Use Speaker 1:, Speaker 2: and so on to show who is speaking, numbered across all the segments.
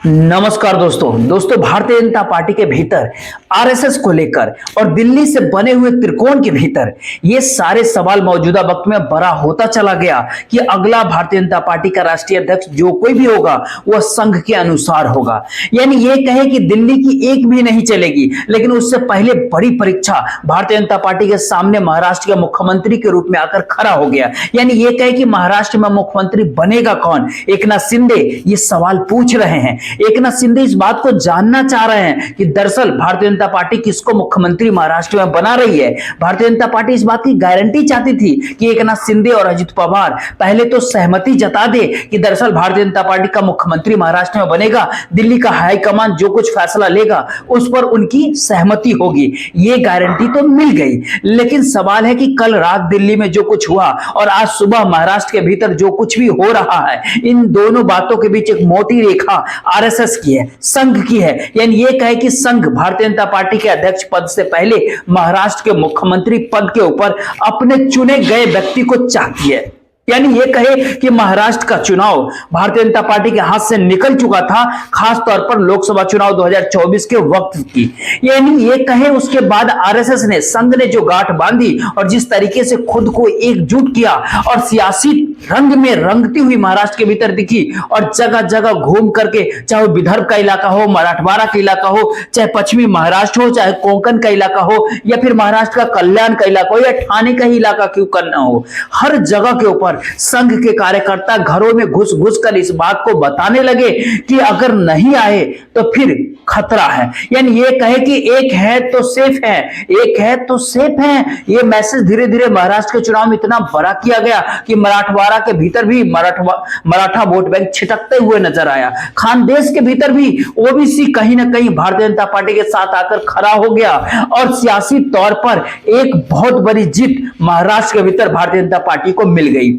Speaker 1: नमस्कार दोस्तों भारतीय जनता पार्टी के भीतर आरएसएस को लेकर और दिल्ली से बने हुए त्रिकोण के भीतर ये सारे सवाल मौजूदा वक्त में बड़ा होता चला गया कि अगला भारतीय जनता पार्टी का राष्ट्रीय अध्यक्ष जो कोई भी होगा वह संघ के अनुसार होगा। यानी ये कहे कि दिल्ली की एक भी नहीं चलेगी, लेकिन उससे पहले बड़ी परीक्षा भारतीय जनता पार्टी के सामने महाराष्ट्र के मुख्यमंत्री के रूप में आकर खड़ा हो गया। यानी ये कहे कि महाराष्ट्र में मुख्यमंत्री बनेगा कौन। एकनाथ शिंदे ये सवाल पूछ रहे हैं। एकनाथ शिंदे इस बात को जानना चाह रहे हैं कि दरअसल भारतीय जनता पार्टी किसको मुख्यमंत्री महाराष्ट्र में बना रही है। भारतीय जनता पार्टी इस बात की गारंटी चाहती थी कि एकनाथ शिंदे और अजित पवार पहले तो सहमति जता दे कि दरअसल भारतीय जनता पार्टी का मुख्यमंत्री महाराष्ट्र में बनेगा, दिल्ली का हाईकमान जो कुछ फैसला लेगा उस पर उनकी सहमति होगी। ये गारंटी तो मिल गई, लेकिन सवाल है कि कल रात दिल्ली में जो कुछ हुआ और आज सुबह महाराष्ट्र के भीतर जो कुछ भी हो रहा है, इन दोनों बातों के बीच एक मोटी रेखा आरएसएस की है, संघ की है। यानी ये कहे कि संघ भारतीय जनता पार्टी के अध्यक्ष पद से पहले महाराष्ट्र के मुख्यमंत्री पद के ऊपर अपने चुने गए व्यक्ति को चाहती है। यानी ये कहे कि महाराष्ट्र का चुनाव भारतीय जनता पार्टी के हाथ से निकल चुका था, खास तौर पर लोकसभा चुनाव 2024 के वक्त की। यानी ये कहे उसके बाद आरएसएस ने, संघ ने जो गांठ बांधी और जिस तरीके से खुद को एकजुट किया और सियासी रंग में रंगती हुई महाराष्ट्र के भीतर दिखी और जगह जगह घूम करके, चाहे विदर्भ का इलाका हो, मराठवाड़ा का इलाका हो, चाहे पश्चिमी महाराष्ट्र हो, चाहे कोंकण का इलाका हो, या फिर महाराष्ट्र का कल्याण का इलाका हो, या ठाणे का ही इलाका क्यों करना हो, हर जगह के ऊपर संघ के कार्यकर्ता घरों में घुस घुस कर इस बात को बताने लगे कि अगर नहीं आए तो फिर खतरा है। यानी ये कहे कि एक है तो सेफ है, एक है तो सेफ है। ये मैसेज धीरे धीरे महाराष्ट्र के चुनाव में इतना बड़ा किया गया कि मराठवाड़ा के भीतर भी मराठा वोट बैंक छिटकते हुए नजर आया। खानदेश के भीतर भी ओबीसी कहीं ना कहीं भारतीय जनता पार्टी के साथ आकर खड़ा हो गया और सियासी तौर पर एक बहुत बड़ी जीत महाराष्ट्र के भीतर भारतीय जनता पार्टी को मिल गई।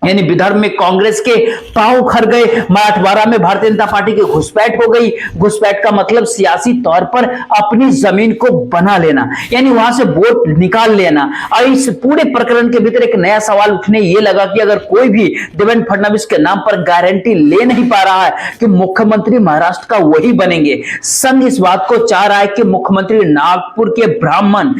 Speaker 1: यानी विदर्भ में कांग्रेस के पांव उखड़ गए, मराठवाड़ा में भारतीय जनता पार्टी की घुसपैठ हो गई। घुसपैठ का मतलब सियासी तौर पर अपनी जमीन को बना लेना, यानी वहां से वोट निकाल लेना। और इस पूरे प्रकरण के भीतर एक नया सवाल उठने ये लगा कि अगर कोई भी देवेंद्र फडणवीस के नाम पर गारंटी ले नहीं पा रहा है कि मुख्यमंत्री महाराष्ट्र का वही बनेंगे, संघ इस बात को चाह रहा है कि मुख्यमंत्री नागपुर के ब्राह्मण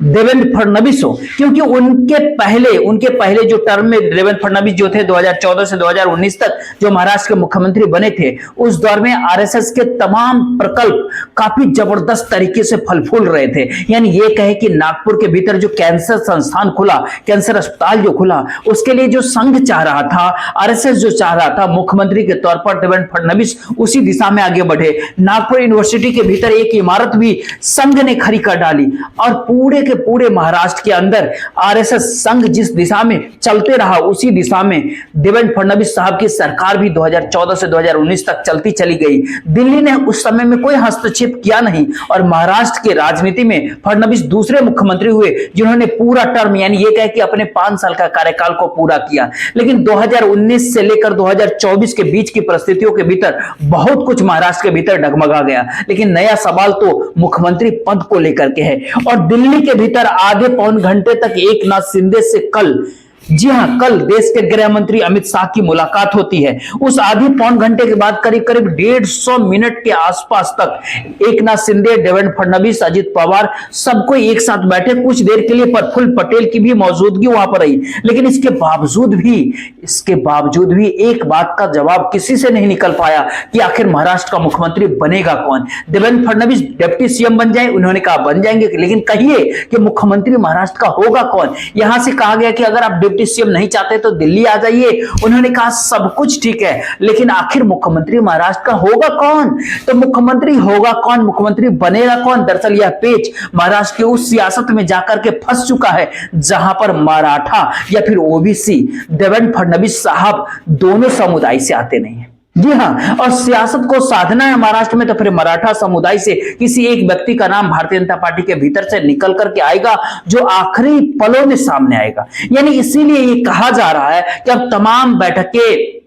Speaker 1: देवेंद्र फडणवीस हो, क्योंकि उनके पहले जो टर्म में देवेंद्र फडणवीस जो थे 2014 से 2019 तक जो महाराष्ट्र के मुख्यमंत्री बने थे, उस दौर में आरएसएस के तमाम प्रकल्प काफी जबरदस्त तरीके से फल फूल रहे थे। यानी ये कहे कि नागपुर के भीतर जो कैंसर संस्थान खुला, कैंसर अस्पताल जो खुला, उसके लिए जो संघ चाह रहा था, आरएसएस जो चाह रहा था, मुख्यमंत्री के तौर पर देवेंद्र फडणवीस उसी दिशा में आगे बढ़े। नागपुर यूनिवर्सिटी के भीतर एक इमारत भी संघ ने खड़ी कर डाली और पूरे के पूरे महाराष्ट्र के अंदर आरएसएस संघ जिस दिशा में चलते रहा उसी दिशा में देवेंद्र फडणवीस साहब की सरकार भी 2014 से 2019 तक चलती चली गई। दिल्ली ने उस समय में कोई हस्तक्षेप किया नहीं और महाराष्ट्र की राजनीति में फडणवीस दूसरे मुख्यमंत्री हुए जिन्होंने पूरा टर्म, यानी ये कह कि अपने 5 साल का कार्यकाल को पूरा किया। लेकिन 2019 से लेकर 2024 के बीच की परिस्थितियों के भीतर बहुत कुछ महाराष्ट्र के भीतर डगमगा गया। लेकिन नया सवाल तो मुख्यमंत्री पद को लेकर के है और दिल्ली के भीतर आधे पौन घंटे तक एकनाथ शिंदे से कल, जी हां, कल देश के गृह मंत्री अमित शाह की मुलाकात होती है। उस आधी पौन घंटे के बाद करीब करीब 150 मिनट के आसपास तक एकनाथ शिंदे, देवेंद्र फडणवीस, अजित पवार सबको एक साथ बैठे। कुछ देर के लिए प्रफुल्ल पटेल की भी मौजूदगी वहां पर रही, लेकिन इसके बावजूद भी एक बात का जवाब किसी से नहीं निकल पाया कि आखिर महाराष्ट्र का मुख्यमंत्री बनेगा कौन। देवेंद्र फडणवीस डिप्टी सीएम बन जाए, उन्होंने कहा बन जाएंगे, लेकिन कहिए कि मुख्यमंत्री महाराष्ट्र का होगा कौन। यहां से कहा गया कि अगर आप डिप्टी सीएम नहीं चाहते तो दिल्ली आ जाइए। उन्होंने कहा सब कुछ ठीक है, लेकिन आखिर मुख्यमंत्री महाराष्ट्र का होगा कौन। तो मुख्यमंत्री होगा कौन, मुख्यमंत्री बनेगा कौन, दरअसल यह पेच महाराष्ट्र की उस सियासत में जाकर के फंस चुका है जहां पर मराठा या फिर ओबीसी देवेंद्र फडणवीस साहब दोनों समुदाय से आते नहीं है। जी हां, और सियासत को साधना है महाराष्ट्र में तो फिर मराठा समुदाय से किसी एक व्यक्ति का नाम भारतीय जनता पार्टी के भीतर से निकल करके आएगा जो आखिरी पलों में सामने आएगा। यानी इसीलिए ये कहा जा रहा है कि अब तमाम बैठकें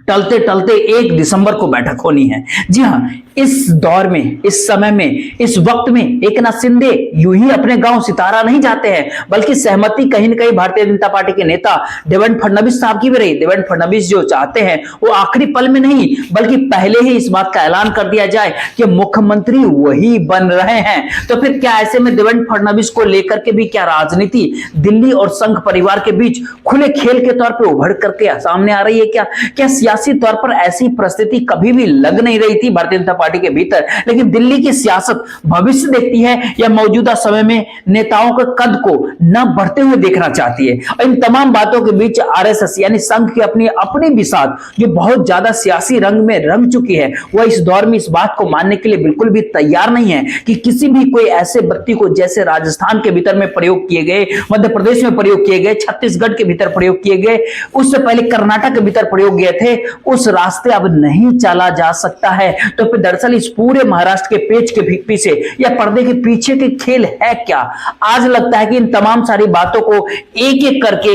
Speaker 1: टलते टलते 1 दिसंबर को बैठक होनी है। जी हां, इस दौर में, इस समय में, इस वक्त में एकनाथ शिंदे यूं ही अपने गांव सितारा नहीं जाते हैं, बल्कि सहमति कहीं न कहीं भारतीय जनता पार्टी के नेता देवेंद्र फडणवीस साहब की भी रही। देवेंद्र फडणवीस जो चाहते हैं वो आखिरी पल में नहीं, बल्कि पहले ही इस बात का ऐलान कर दिया जाए कि मुख्यमंत्री वही बन रहे हैं। तो फिर क्या ऐसे में देवेंद्र फडणवीस को लेकर के भी क्या राजनीति दिल्ली और संघ परिवार के बीच खुले खेल के तौर पर उभर करके सामने आ रही है? क्या सियासी तौर पर ऐसी परिस्थिति कभी भी लग नहीं रही थी भारतीय जनता पार्टी के भीतर, लेकिन दिल्ली की सियासत भविष्य देखती है या मौजूदा समय में नेताओं के कद को न बढ़ते हुए देखना चाहती है? इन तमाम बातों के बीच आरएसएस यानी संघ की अपनी बिसात जो बहुत ज्यादा सियासी रंग में रंग चुकी है, वह इस दौर में इस बात को मानने के लिए बिल्कुल भी तैयार नहीं है कि किसी भी कोई ऐसे व्यक्ति को जैसे राजस्थान के भीतर में प्रयोग किए गए, मध्य प्रदेश में प्रयोग किए गए, छत्तीसगढ़ के भीतर प्रयोग किए गए, उससे पहले कर्नाटक के भीतर प्रयोग किए थे, उस रास्ते अब नहीं चला जा सकता है। तो फिर दरअसल इस पूरे महाराष्ट्र के पेच के पीछे या पर्दे के पीछे के खेल है क्या? आज लगता है कि इन तमाम सारी बातों को एक एक करके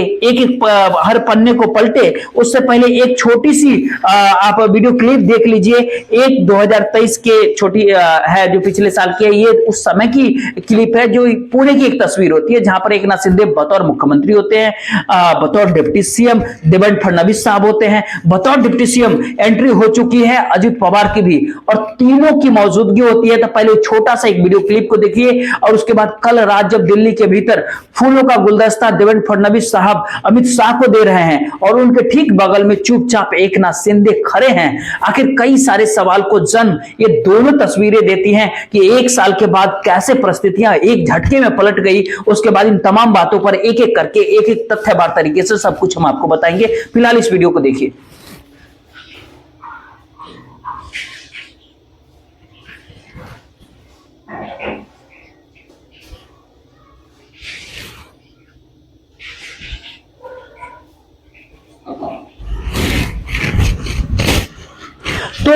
Speaker 1: हर पन्ने को पलटे उससे पहले एक छोटी सी आप वीडियो क्लिप देख लीजिए। एक 2023 के छोटी है जो पिछले साल की है, ये उस समय की क्लिप है जो पुणे की एक तस्वीर होती है जहां पर एकनाथ शिंदे बतौर मुख्यमंत्री होते हैं, बतौर डिप्टी सीएम देवेंद्र फडणवीस साहब होते हैं, बतौर डिप्टी सीएम एंट्री हो चुकी है अजित पवार की भी, और तीनों की मौजूदगी होती है। तो पहले छोटा सा एक वीडियो क्लिप को देखिए और उसके बाद कल रात जब दिल्ली के भीतर फूलों का गुलदस्ता देवेंद्र फडणवीस साहब अमित शाह को दे रहे हैं और उनके ठीक बगल में चुपचाप एकनाथ शिंदे खड़े हैं। आखिर कई सारे सवाल को जन्म ये दोनों तस्वीरें देती हैं कि एक साल के बाद कैसे परिस्थितियां एक झटके में पलट गई। उसके बाद इन तमाम बातों पर एक एक करके एक एक तथ्यवार तरीके से सब कुछ हम आपको बताएंगे। फिलहाल इस वीडियो को देखिए। तो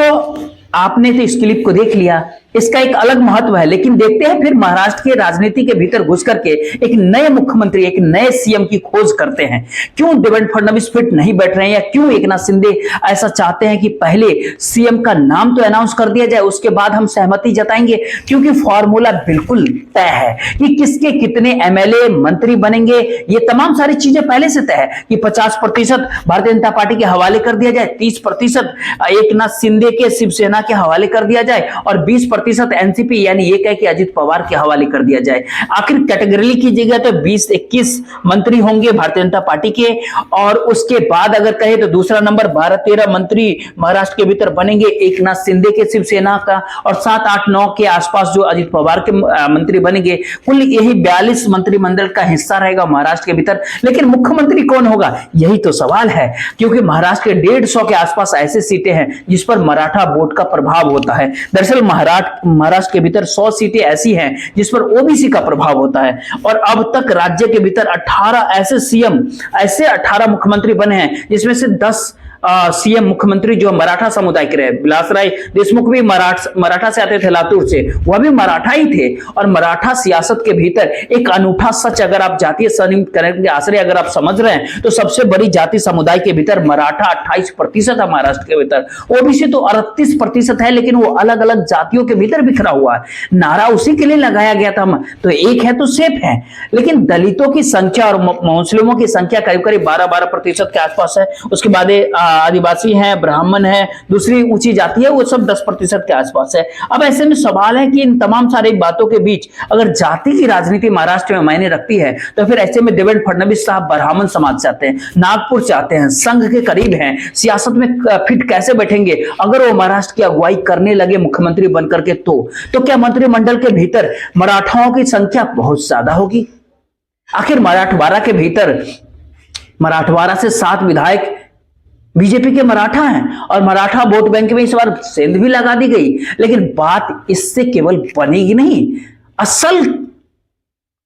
Speaker 1: आपने तो इस क्लिप को देख लिया, इसका एक अलग महत्व है, लेकिन देखते हैं फिर महाराष्ट्र के राजनीति के भीतर घुस करके एक नए मुख्यमंत्री, एक नए सीएम की खोज करते हैं। क्यों देवेंद्र फडणवीस फिट नहीं बैठ रहे हैं या क्यों एकनाथ शिंदे ऐसा चाहते हैं कि पहले सीएम का नाम तो अनाउंस कर दिया जाए, उसके बाद हम सहमति जताएंगे? क्योंकि फॉर्मूला बिल्कुल तय है कि किसके कितने एमएलए मंत्री बनेंगे। ये तमाम सारी चीजें पहले से तय है कि 50% भारतीय जनता पार्टी के हवाले कर दिया जाए, 30% एकनाथ शिंदे के शिवसेना के हवाले कर दिया जाए और 20% एनसीपी यानी ये कहे कि अजित पवार के हवाले कर दिया जाए। आखिर कैटेगरी कीजिएगा तो 20-21 मंत्री होंगे भारतीय जनता पार्टी के, और उसके बाद अगर कहे तो दूसरा नंबर 12-13 मंत्री महाराष्ट्र के भीतर बनेंगे एकनाथ शिंदे के शिवसेना का, और 7-8-9 के आसपास जो अजित पवार के मंत्री बनेंगे। कुल यही 42 मंत्रिमंडल का हिस्सा रहेगा महाराष्ट्र के भीतर। लेकिन मुख्यमंत्री कौन होगा, यही तो सवाल है, क्योंकि महाराष्ट्र के 150 के आसपास ऐसे सीटें हैं जिस पर मराठा वोट का प्रभाव होता है। दरअसल महाराष्ट्र के भीतर 100 सीटें ऐसी हैं जिस पर ओबीसी का प्रभाव होता है, और अब तक राज्य के भीतर 18 ऐसे सीएम, ऐसे 18 मुख्यमंत्री बने हैं जिसमें से 10 सीएम मुख्यमंत्री जो मराठा समुदाय के रहे। विलासराय देशमुख भी मराठा से आते थे, लातूर से, वह भी मराठा ही थे। और मराठा सियासत के भीतर एक अनूठा सच, अगर आप जातीय समीकरण के आश्रय अगर आप समझ रहे हैं तो सबसे बड़ी जाति समुदाय के भीतर मराठा 28% है महाराष्ट्र के भीतर, ओबीसी तो 38% है, लेकिन वो अलग अलग जातियों के भीतर बिखरा हुआ है। नारा उसी के लिए लगाया गया था, तो एक है तो सेफ है। लेकिन दलितों की संख्या और मुस्लिमों की संख्या करीब करीब 12% के आसपास है। उसके बाद आदिवासी हैं, ब्राह्मण हैं, दूसरी ऊंची जाति है, वो सब 10% के आसपास है। अब ऐसे में सवाल है कि इन तमाम सारी बातों के बीच अगर जाति की राजनीति महाराष्ट्र में मायने रखती है तो फिर ऐसे में देवेंद्र फडणवीस साहब ब्राह्मण समाज से आते हैं, नागपुर से आते हैं, संघ के करीब हैं, सियासत में फिट कैसे बैठेंगे अगर वो महाराष्ट्र की अगुवाई करने लगे मुख्यमंत्री बनकर के? तो क्या मंत्रिमंडल के भीतर मराठाओं की संख्या बहुत ज्यादा होगी? आखिर मराठवाड़ा के भीतर, मराठवाड़ा से 7 विधायक बीजेपी के मराठा हैं और मराठा वोट बैंक में इस बार सेंध भी लगा दी गई। लेकिन बात इससे केवल बनेगी नहीं, असल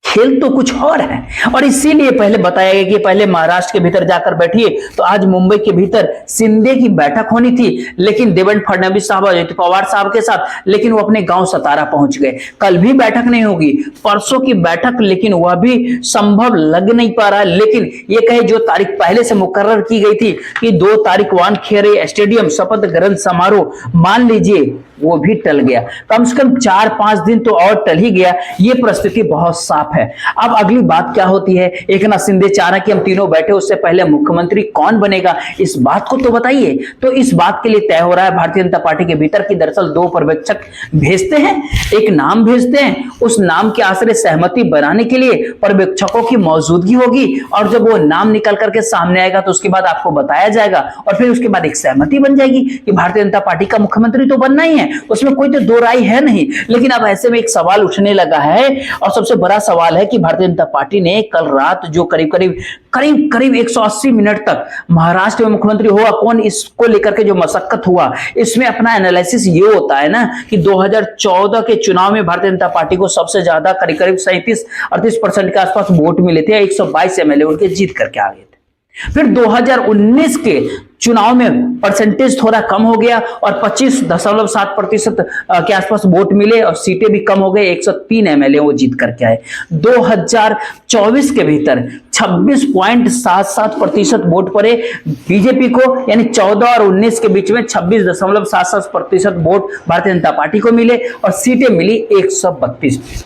Speaker 1: खेल तो कुछ और है। और इसीलिए पहले बताया गया कि पहले महाराष्ट्र के भीतर जाकर बैठिए, तो आज मुंबई के भीतर शिंदे की बैठक होनी थी, लेकिन देवेंद्र फडणवीस साहब और अजित पवार साहब के साथ, लेकिन वो अपने गांव सतारा पहुंच गए। कल भी बैठक नहीं होगी, परसों की बैठक, लेकिन वह भी संभव लग नहीं पा रहा। लेकिन ये कहे जो तारीख पहले से मुकर्रर की गई थी कि 2 तारीख वानखेड़े स्टेडियम शपथ ग्रहण समारोह, मान लीजिए वो भी टल गया। कम से कम 4-5 दिन तो और टल ही गया। ये परिस्थिति बहुत साफ है। अब अगली बात क्या होती है, एकनाथ शिंदे चाह रहा कि हम तीनों बैठे, उससे पहले मुख्यमंत्री कौन बनेगा, इस बात को तो बताइए। तो इस बात के लिए तय हो रहा है भारतीय जनता पार्टी के भीतर की दरअसल 2 पर्यवेक्षक भेजते हैं, एक नाम भेजते हैं, उस नाम के आश्रय सहमति बनाने के लिए पर्यवेक्षकों की मौजूदगी होगी, और जब वो नाम निकल करके सामने आएगा तो उसके बाद आपको बताया जाएगा, और फिर उसके बाद एक सहमति बन जाएगी कि भारतीय जनता पार्टी का मुख्यमंत्री तो बनना ही है, उसमें कोई तो दो राय है नहीं। लेकिन अब ऐसे में एक सवाल उठने लगा है, और सबसे बड़ा सवाल है कि भारतीय जनता पार्टी ने कल रात जो करीब 180 मिनट तक महाराष्ट्र में मुख्यमंत्री होगा कौन, इसको लेकर के जो मशक्कत हुआ, इसमें अपना एनालिसिस ये होता है ना कि 2014 के चुनाव में भारतीय जनता पार्टी को सबसे ज्यादा करीब 37-38% के आसपास वोट मिले थे, 122 एमएलए उनके जीत करके आ गए थे। फिर 2019 के चुनाव में परसेंटेज थोड़ा कम हो गया और 25.7% के आसपास वोट मिले, और सीटें भी कम हो गए, 103 एमएलए वो जीत करके आए। 2024 के भीतर 26.77% वोट पड़े बीजेपी को, यानी 14 और 19 के बीच में 26.77% वोट भारतीय जनता पार्टी को मिले, और सीटें मिली 132।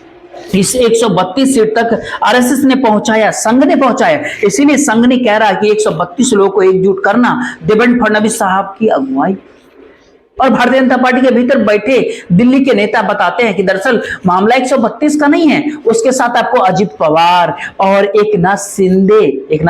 Speaker 1: इस 132 सीट तक आरएसएस ने पहुंचाया, संघ ने पहुंचाया। इसीलिए संघ ने कह रहा है कि 132 लोगों को एकजुट करना, देवेंद्र फडणवीस साहब की अगुवाई। और भारतीय जनता पार्टी के भीतर बैठे दिल्ली के नेता बताते हैं कि दरअसल मामला 132 का नहीं है, उसके साथ आपको अजित पवार और एकनाथ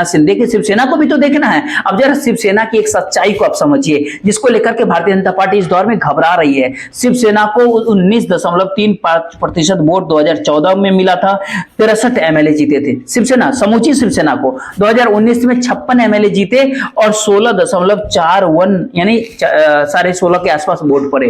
Speaker 1: शिंदे की शिवसेना को भी तो देखना है। अब जरा शिवसेना की एक सच्चाई को आप समझिए, जिसको लेकर के भारतीय जनता पार्टी इस दौर में घबरा रही है। शिवसेना को 19.35% वोट 2014 में मिला था, 63 एमएलए जीते थे शिवसेना, समूची शिवसेना को। 2019 में 56 एमएलए जीते और 16.41 यानी 16.5 के आसपास वोट पड़े,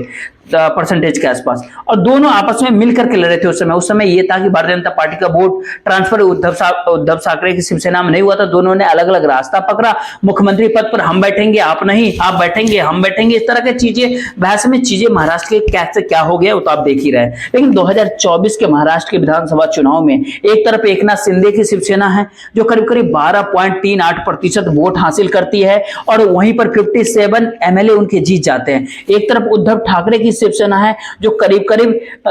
Speaker 1: परसेंटेज के आसपास, और दोनों आपस में मिलकर के लड़े थे। उस समय ये था कि भारतीय जनता पार्टी का वोट ट्रांसफर उद्धव ठाकरे की शिवसेना में नहीं हुआ था। दोनों ने अलग अलग रास्ता पकड़ा, मुख्यमंत्री पद पर हम बैठेंगे आप नहीं, आप बैठेंगे हम बैठेंगे, इस तरह की चीजें, बहस में चीजें महाराष्ट्र के कैसे क्या हो गया वो तो आप देख ही रहे। लेकिन 2024 के महाराष्ट्र के विधानसभा चुनाव में एक तरफ एकनाथ शिंदे की शिवसेना है जो करीब 12.38% वोट हासिल करती है, और वहीं पर 57 एमएलए उनके जीत जाते हैं। एक तरफ उद्धव ठाकरे की शिवसेना है जो करीब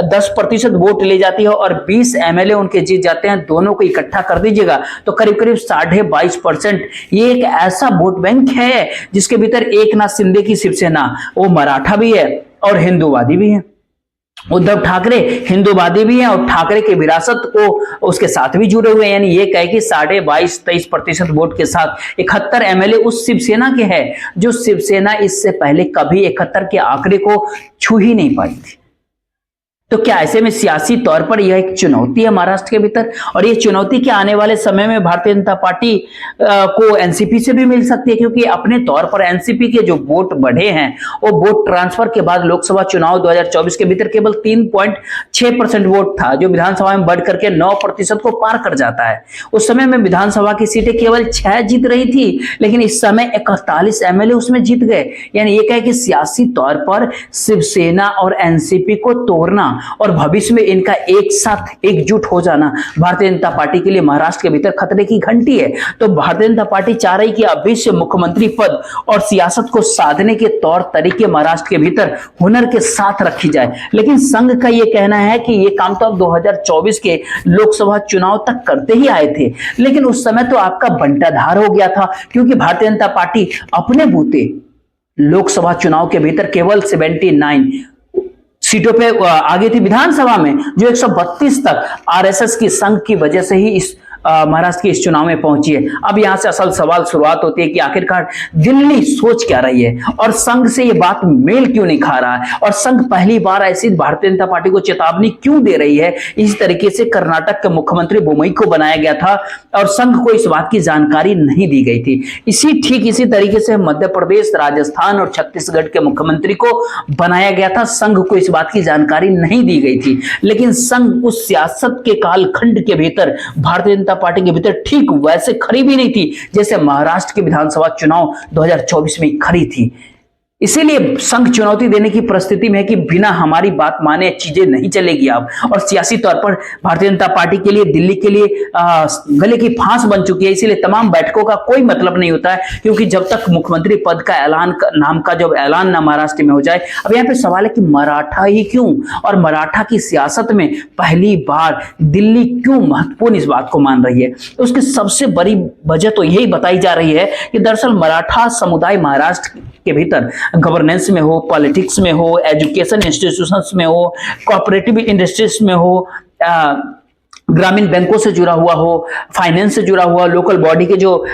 Speaker 1: 10% वोट ले जाती है और 20 एमएलए उनके जीत जाते हैं। दोनों को इकट्ठा कर दीजिएगा तो करीब 22.5%। ये एक ऐसा वोट बैंक है जिसके भीतर एकनाथ शिंदे की शिवसेना वो मराठा भी है और हिंदूवादी भी है। उद्धव ठाकरे हिंदूवादी भी हैं और ठाकरे की विरासत को उसके साथ भी जुड़े हुए हैं, यानी ये कहे कि 22.5-23% वोट के साथ 71 एमएलए उस शिवसेना के हैं जो शिवसेना इससे पहले कभी 71 के आंकड़े को छू ही नहीं पाई थी। तो क्या ऐसे में सियासी तौर पर यह एक चुनौती है महाराष्ट्र के भीतर, और ये चुनौती के आने वाले समय में भारतीय जनता पार्टी को एनसीपी से भी मिल सकती है, क्योंकि अपने तौर पर एनसीपी के जो वोट बढ़े हैं वो वोट ट्रांसफर के बाद लोकसभा चुनाव 2024 के भीतर केवल 3.6% वोट था, जो विधानसभा में बढ़ करके 9% को पार कर जाता है। उस समय में विधानसभा की सीटें केवल 6 जीत रही थी, लेकिन इस समय 41 एमएलए उसमें जीत गए। यानी ये कहे कि सियासी तौर पर शिवसेना और एनसीपी को तोड़ना और भविष्य में इनका एक साथ एकजुट हो जाना भारतीय जनता पार्टी के लिए महाराष्ट्र के भीतर खतरे की घंटी है। तो भारतीय जनता पार्टी चाह रही कि अभी से मुख्यमंत्री पद और सियासत को साधने के तौर तरीके महाराष्ट्र के भीतर हुनर के साथ रखी जाए। लेकिन संघ का यह कहना है कि यह काम तो अब 2024 के लोकसभा चुनाव तक करते ही आए थे, लेकिन उस समय तो आपका बंटाधार हो गया था, क्योंकि भारतीय जनता पार्टी अपने बूते लोकसभा चुनाव के भीतर केवल 79 सीटों पे आगे थी विधानसभा में, जो 132 तक आरएसएस की संघ की वजह से ही इस महाराष्ट्र के इस चुनाव में पहुंची है। अब यहां से असल सवाल शुरुआत होती है कि आखिरकार दिल्ली सोच क्या रही है और संघ से ये बात मेल क्यों नहीं खा रहा है, और संघ पहली बार ऐसी भारतीय जनता पार्टी को चेतावनी क्यों दे रही है। इस तरीके से कर्नाटक के मुख्यमंत्री बोम्मई को बनाया गया था और संघ को इस बात की जानकारी नहीं दी गई थी। ठीक इसी तरीके से मध्य प्रदेश, राजस्थान और छत्तीसगढ़ के मुख्यमंत्री को बनाया गया था, संघ को इस बात की जानकारी नहीं दी गई थी। लेकिन संघ उस सियासत के कालखंड के भीतर भारतीय जनता पार्टी के भीतर ठीक वैसे खड़ी भी नहीं थी जैसे महाराष्ट्र के विधानसभा चुनाव 2024 में खड़ी थी। इसीलिए संघ चुनौती देने की परिस्थिति में है कि बिना हमारी बात माने चीजें नहीं चलेगी अब, और सियासी तौर पर भारतीय जनता पार्टी के लिए दिल्ली के लिए गले की फांस बन चुकी है। इसीलिए तमाम बैठकों का कोई मतलब नहीं होता है, क्योंकि जब तक मुख्यमंत्री पद का ऐलान नाम का जब ऐलान ना महाराष्ट्र में हो जाए। अब यहाँ पे सवाल है कि मराठा ही क्यों, और मराठा की सियासत में पहली बार दिल्ली क्यों महत्वपूर्ण इस बात को मान रही है। तो उसकी सबसे बड़ी वजह तो यही बताई जा रही है कि दरअसल मराठा समुदाय महाराष्ट्र के भीतर गवर्नेंस में हो, पॉलिटिक्स में हो, एजुकेशन इंस्टीट्यूशंस में हो, कोऑपरेटिव इंडस्ट्रीज में हो, ग्रामीण बैंकों से जुड़ा हुआ हो, फाइनेंस से जुड़ा हुआ, लोकल बॉडी के जो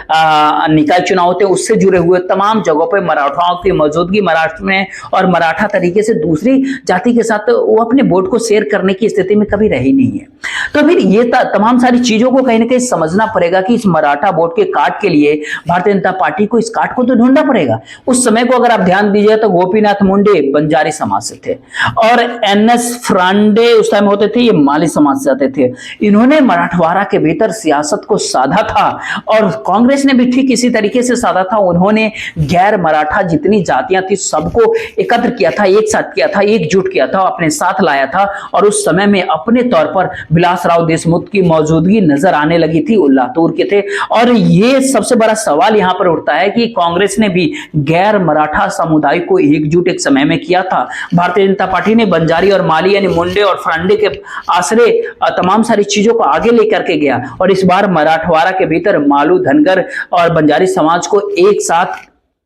Speaker 1: निकाय चुनाव होते हैं उससे जुड़े हुए तमाम जगहों पे मराठाओं की मौजूदगी महाराष्ट्र में, और मराठा तरीके से दूसरी जाति के साथ वो अपने वोट को शेयर करने की स्थिति में कभी रही नहीं है। तो फिर ये तमाम सारी चीजों को कहीं ना कहीं समझना पड़ेगा कि इस मराठा वोट के काट के लिए भारतीय जनता पार्टी को इस काट को तो ढूंढना पड़ेगा। उस समय को अगर आप ध्यान दीजिए तो गोपीनाथ मुंडे बंजारी समाज से थे और एनएस फ्रांडे उस टाइम होते थे, ये माली समाज से आते थे। इन्होंने मराठवाड़ा के भीतर सियासत को साधा था और कांग्रेस ने भी ठीक इसी तरीके से साधा था। उन्होंने गैर मराठा जितनी जातियां थी सबको एकत्र किया था, एक साथ किया था, एकजुट किया था, अपने साथ लाया था। और उस समय में अपने तौर पर विलासराव देशमुख की मौजूदगी नजर आने लगी थी, वो लातूर के थे। और ये सबसे बड़ा सवाल यहां पर उठता है कि कांग्रेस ने भी गैर मराठा समुदाय को एकजुट एक समय में किया था। भारतीय जनता पार्टी ने बंजारी और माली यानी मुंडे और फ्रांडे के आश्रय तमाम सारी चीजों को आगे लेकर के गया, और इस बार मराठवाड़ा के भीतर मालू, धनगर और बंजारी समाज को एक साथ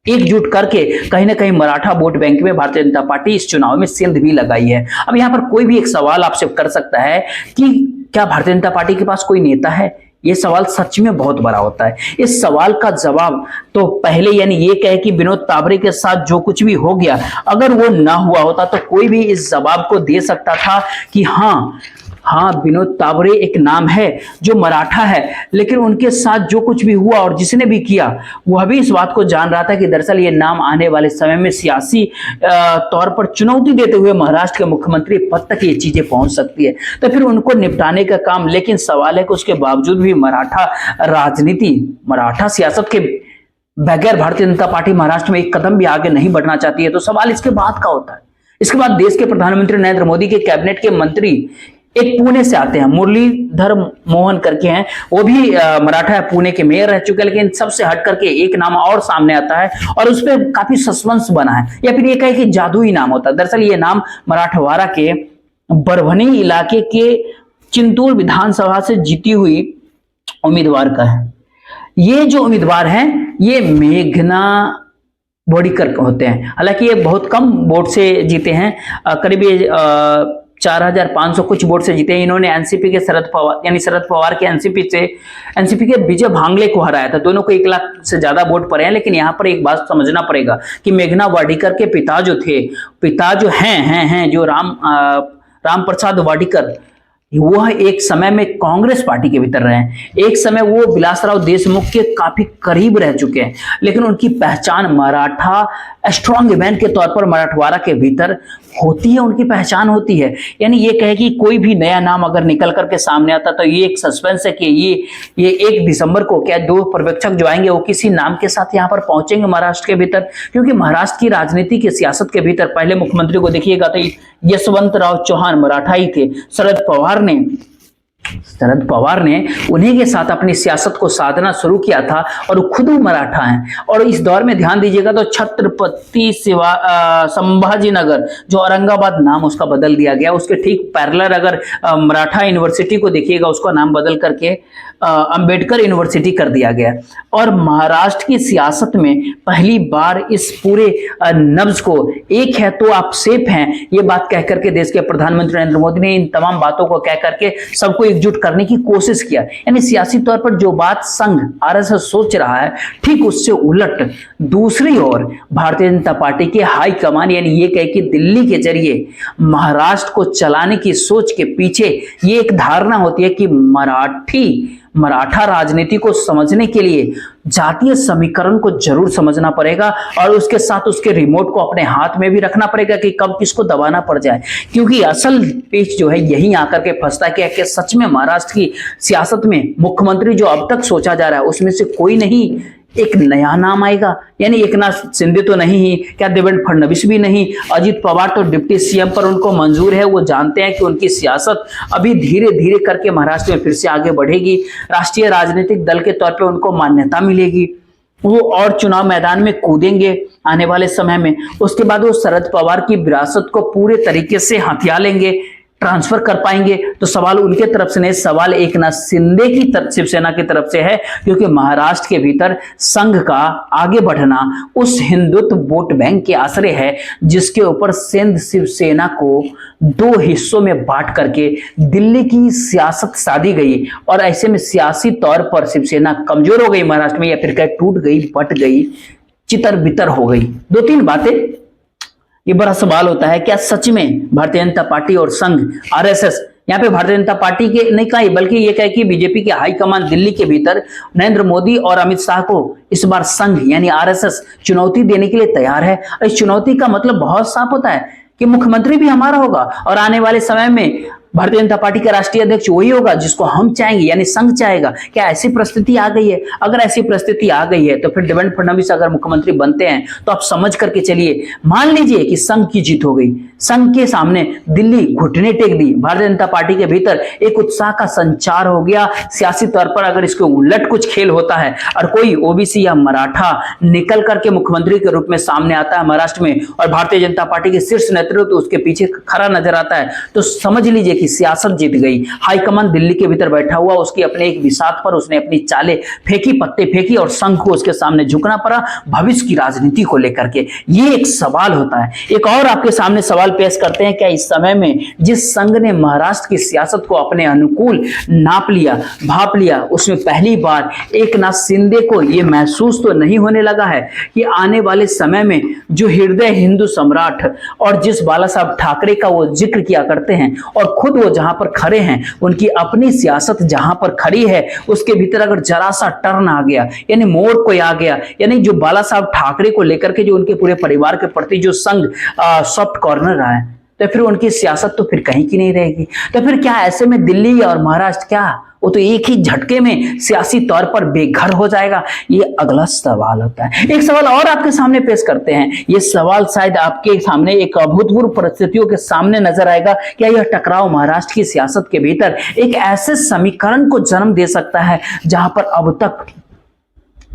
Speaker 1: एकजुट करके कहीं ना कहीं मराठा वोट बैंक में भारतीय जनता पार्टी इस चुनाव में सिंध भी लगाई है। अब यहां पर कोई भी एक सवाल आपसे कर सकता है कि क्या भारतीय जनता पार्टी के पास कोई नेता है? ये सवाल सच में बहुत बड़ा होता है। इस सवाल का जवाब तो पहले यानी ये कहे कि विनोद तावरे के साथ जो कुछ भी हो गया, अगर वो ना हुआ होता तो कोई भी इस जवाब को दे सकता था कि हाँ विनोद तावरे एक नाम है जो मराठा है, लेकिन उनके साथ जो कुछ भी हुआ और जिसने भी किया वह भी इस बात को जान रहा था कि दरअसल ये नाम आने वाले समय में सियासी तौर पर चुनौती देते हुए महाराष्ट्र के मुख्यमंत्री पद तक ये चीजें पहुंच सकती है। तो फिर उनको निपटाने का काम, लेकिन सवाल है कि उसके बावजूद भी मराठा राजनीति, मराठा सियासत के बगैर भारतीय जनता पार्टी महाराष्ट्र में एक कदम भी आगे नहीं बढ़ना चाहती है। तो सवाल इसके बाद का होता है। इसके बाद देश के प्रधानमंत्री नरेंद्र मोदी के कैबिनेट के मंत्री एक पुणे से आते हैं, मुरलीधर मोहन करके हैं, वो भी मराठा है, पुणे के मेयर रह चुके हैं। लेकिन सबसे हट करके एक नाम और सामने आता है और उस पर काफी सस्पेंस बना है, या फिर ये कहे कि जादुई नाम होता है। दरअसल ये नाम मराठवाड़ा के परभनी इलाके के चिंतूर विधानसभा से जीती हुई उम्मीदवार का है। ये जो उम्मीदवार हैं ये मेघना बोर्डीकर होते हैं। हालांकि ये बहुत कम वोट से जीते हैं, करीब 4500 कुछ वोट से जीते हैं। इन्होंने एनसीपी के शरद पवार के एनसीपी के विजय भांगले को हराया था। दोनों को 1 लाख से ज्यादा वोट पड़े हैं। लेकिन यहाँ पर एक बात समझना पड़ेगा कि मेघना वाडेकर के पिता जो हैं जो राम प्रसाद वाडेकर, वह एक समय में कांग्रेस पार्टी के भीतर रहे हैं। एक समय वो विलासराव देशमुख के काफी करीब रह चुके हैं, लेकिन उनकी पहचान मराठा स्ट्रॉन्ग मैन के तौर पर मराठवाड़ा के भीतर होती है, उनकी पहचान होती है। यानी ये कहे कि कोई भी नया नाम अगर निकल करके सामने आता तो ये एक सस्पेंस है कि ये 1 दिसंबर को क्या 2 पर्यवेक्षक जो आएंगे वो किसी नाम के साथ यहाँ पर पहुंचेंगे महाराष्ट्र के भीतर। क्योंकि महाराष्ट्र की राजनीति की सियासत के भीतर पहले मुख्यमंत्री को देखिएगा तो यशवंतराव चौहान मराठा ही थे। शरद पवार ने उन्हीं के साथ अपनी सियासत को साधना शुरू किया था और वो खुद मराठा हैं। और इस दौर में ध्यान दीजिएगा तो छत्रपति संभाजी नगर जो औरंगाबाद नाम उसका बदल दिया गया, उसके ठीक पैरेलल अगर मराठा यूनिवर्सिटी को देखिएगा उसका नाम बदल करके अंबेडकर यूनिवर्सिटी कर दिया गया। और महाराष्ट्र की सियासत में पहली बार इस पूरे नब्ज को एक है तो आप सेफ हैं, ये बात कह करके देश के प्रधानमंत्री नरेंद्र मोदी ने इन तमाम बातों को कह करके सबको एकजुट करने की कोशिश किया। यानी सियासी तौर पर जो बात संघ आरएसएस सोच रहा है, ठीक उससे उलट दूसरी ओर भारतीय जनता पार्टी के हाई कमान यानी ये कहे कि दिल्ली के जरिए महाराष्ट्र को चलाने की सोच के पीछे ये एक धारणा होती है कि मराठा राजनीति को समझने के लिए जातीय समीकरण को जरूर समझना पड़ेगा और उसके साथ उसके रिमोट को अपने हाथ में भी रखना पड़ेगा कि कब किसको दबाना पड़ जाए। क्योंकि असल पेच जो है यही आकर के फंसता है कि सच में महाराष्ट्र की सियासत में मुख्यमंत्री जो अब तक सोचा जा रहा है उसमें से कोई नहीं, एक नया नाम आएगा। यानी एकनाथ शिंदे तो नहीं ही, क्या देवेंद्र फडणवीस भी नहीं, अजित पवार तो डिप्टी सीएम पर उनको मंजूर है, वो जानते हैं कि उनकी सियासत अभी धीरे धीरे करके महाराष्ट्र में फिर से आगे बढ़ेगी, राष्ट्रीय राजनीतिक दल के तौर पे उनको मान्यता मिलेगी, वो और चुनाव मैदान में कूदेंगे आने वाले समय में। उसके बाद वो शरद पवार की विरासत को पूरे तरीके से हथिया लेंगे, ट्रांसफर कर पाएंगे। तो सवाल उनके तरफ से नहीं, सवाल एकनाथ शिंदे की तरफ, शिवसेना की तरफ से है, क्योंकि महाराष्ट्र के भीतर संघ का आगे बढ़ना उस हिंदुत्व वोट बैंक के आश्रय है जिसके ऊपर सिंध शिवसेना को दो हिस्सों में बांट करके दिल्ली की सियासत साधी गई। और ऐसे में सियासी तौर पर शिवसेना कमजोर हो गई महाराष्ट्र में, या फिर कहीं टूट गई, बट गई, चितर बितर हो गई। दो तीन बातें, ये बड़ा सवाल होता है, क्या सच में भारतीय जनता पार्टी और संघ आरएसएस, यहाँ पे भारतीय जनता पार्टी के नहीं कहा बल्कि ये कहे कि बीजेपी के हाईकमान दिल्ली के भीतर नरेंद्र मोदी और अमित शाह को इस बार संघ यानी आरएसएस चुनौती देने के लिए तैयार है। इस चुनौती का मतलब बहुत साफ होता है कि मुख्यमंत्री भी हमारा होगा और आने वाले समय में भारतीय जनता पार्टी का राष्ट्रीय अध्यक्ष वही होगा जिसको हम चाहेंगे, यानी संघ चाहेगा। क्या ऐसी परिस्थिति आ गई है? अगर ऐसी परिस्थिति आ गई है तो फिर देवेंद्र फडणवीस अगर मुख्यमंत्री बनते हैं तो आप समझ करके चलिए, मान लीजिए कि संघ की जीत हो गई, संघ के सामने दिल्ली घुटने take the, Bharatiya Janata party के भीतर एक उत्साह का संचार हो गया सियासी तौर पर। अगर इसके उलट कुछ खेल होता है और कोई ओबीसी या मराठा निकल करके मुख्यमंत्री के रूप में सामने आता है महाराष्ट्र में और भारतीय जनता पार्टी के शीर्ष नेतृत्व उसके पीछे खड़ा नजर आता है, तो समझ लीजिए कि सियासत जीत गई। हाईकमान दिल्ली के भीतर बैठा हुआ, उसकी अपने एक विसात पर उसने अपनी चालें फेंकी, पत्ते फेंकी और संघ को उसके सामने झुकना पड़ा भविष्य की राजनीति को लेकर के। ये एक सवाल होता है। एक और आपके सामने सवाल पेश करते हैं, क्या इस समय में जिस संघ ने महाराष्ट्र की सियासत को अपने अनुकूल नाप लिया, भाप लिया, उसमें पहली बार एकनाथ शिंदे को यह महसूस तो नहीं होने लगा है कि आने वाले समय में जो हृदय हिंदू सम्राट और जिस बाला साहब ठाकरे का वो जिक्र किया करते हैं और खुद वो जहां पर खड़े हैं, उनकी अपनी सियासत जहां पर खड़ी है उसके भीतर अगर जरा सा टर्न आ गया, यानी मोड़ कोई आ गया, यानी जो बाला साहब ठाकरे को लेकर के जो उनके पूरे परिवार के प्रति जो संघ सॉफ्ट कॉर्नर रहा है, तो फिर उनकी सियासत तो फिर कहीं की नहीं रहेगी। तो फिर क्या ऐसे में दिल्ली और महाराष्ट्र क्या वो तो एक ही झटके में सियासी तौर पर बेघर हो जाएगा? ये अगला सवाल होता है। एक सवाल और आपके सामने पेश करते हैं, ये सवाल शायद आपके सामने एक अभूतपूर्व परिस्थितियों के सामने नजर आएगा। क्या यह टकराव महाराष्ट्र की सियासत के भीतर एक ऐसे समीकरण को जन्म दे सकता है जहां पर अब तक,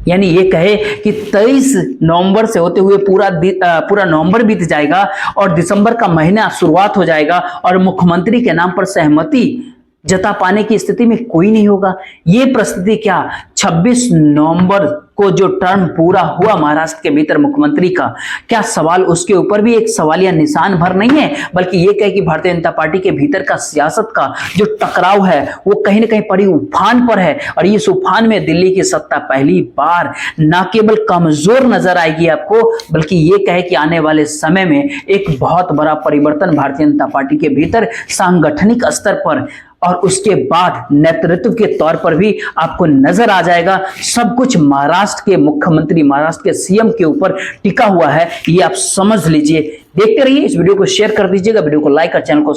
Speaker 1: यानी ये कहे कि 23 नवंबर से होते हुए पूरा नवंबर बीत जाएगा और दिसंबर का महीना शुरुआत हो जाएगा और मुख्यमंत्री के नाम पर सहमति जता पाने की स्थिति में कोई नहीं होगा? ये परिस्थिति क्या 26 नवंबर को जो टर्म पूरा हुआ महाराष्ट्र के भीतर मुख्यमंत्री का, क्या सवाल उसके ऊपर भी एक सवालिया निशान भर नहीं है, बल्कि ये कहे कि भारतीय जनता पार्टी के भीतर का सियासत का जो टकराव है वो कहीं ना कहीं बड़ी उफान पर है और इस उफान में दिल्ली की सत्ता पहली बार न केवल कमजोर नजर आएगी आपको, बल्कि ये कहे कि आने वाले समय में एक बहुत बड़ा परिवर्तन भारतीय जनता पार्टी के भीतर सांगठनिक स्तर पर और उसके बाद नेतृत्व के तौर पर भी आपको नजर आ जाएगा। सब कुछ महाराष्ट्र के मुख्यमंत्री, महाराष्ट्र के सीएम के ऊपर टिका हुआ है, ये आप समझ लीजिए। देखते रहिए, इस वीडियो को शेयर कर दीजिएगा, वीडियो को लाइक और चैनल को